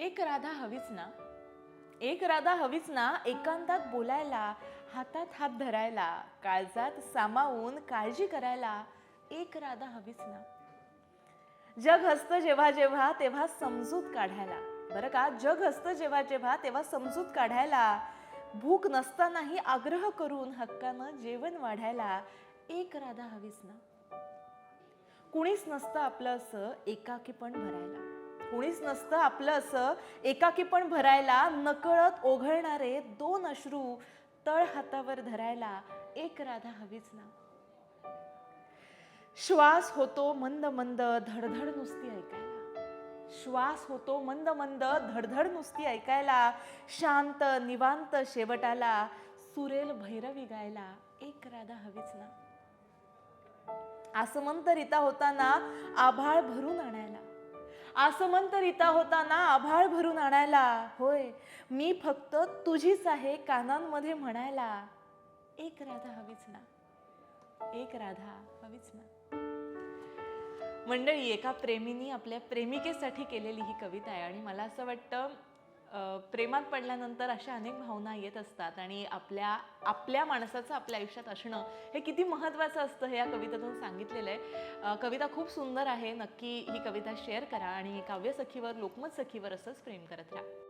एक राधा हवीच ना, एक राधा हवीच ना, एकांतात बोलायला, हातात हात धरायला, काळजात सामावून काळजी करायला. एक राधा हवीच ना. जग हसतं जेव्हा जेव्हा तेव्हा समजूत काढायला. बरं का, जग हसतं जेव्हा जेव्हा तेव्हा समजूत काढायला. भूक नसतानाही आग्रह करून हक्कानं जेवण वाढायला. एक राधा हवीच ना. कुणीच नसतं आपलं असं एकाकीपण भरायला. कुणीच नसतं आपलं असं एकाकीपण भरायला. नकळत ओघळणारे दोन अश्रू तळ हातावर धरायला. एक राधा हवीच ना. श्वास होतो मंद मंद धडधड नुसती ऐकायला. श्वास होतो मंद मंद धडधड नुसती ऐकायला. शांत निवांत शेवटाला सुरेल भैरवी गायला. एक राधा हवीच ना. आसमंत रीता होताना आभाळ भरून आणायला. आसमंत रीता होताना आभाळ भरून आणायला. होय, मी फक्त तुझीच आहे कानांमध्ये म्हणायला. एक राधा हवीच ना. एक राधा हवीच ना. मंडळी, एका प्रेमीनी आपल्या प्रेमिकेसाठी केलेली ही कविता आहे आणि मला असं वाटतं प्रेमात पडल्यानंतर अशा अनेक भावना येत असतात आणि आपल्या माणसाचं आपल्या आयुष्यात असणं हे किती महत्त्वाचं असतं हे या कवितेतून सांगितलेलं आहे. कविता खूप सुंदर आहे. नक्की ही कविता शेअर करा आणि काव्यसखीवर लोकमत सखीवर असंच प्रेम करत राहा.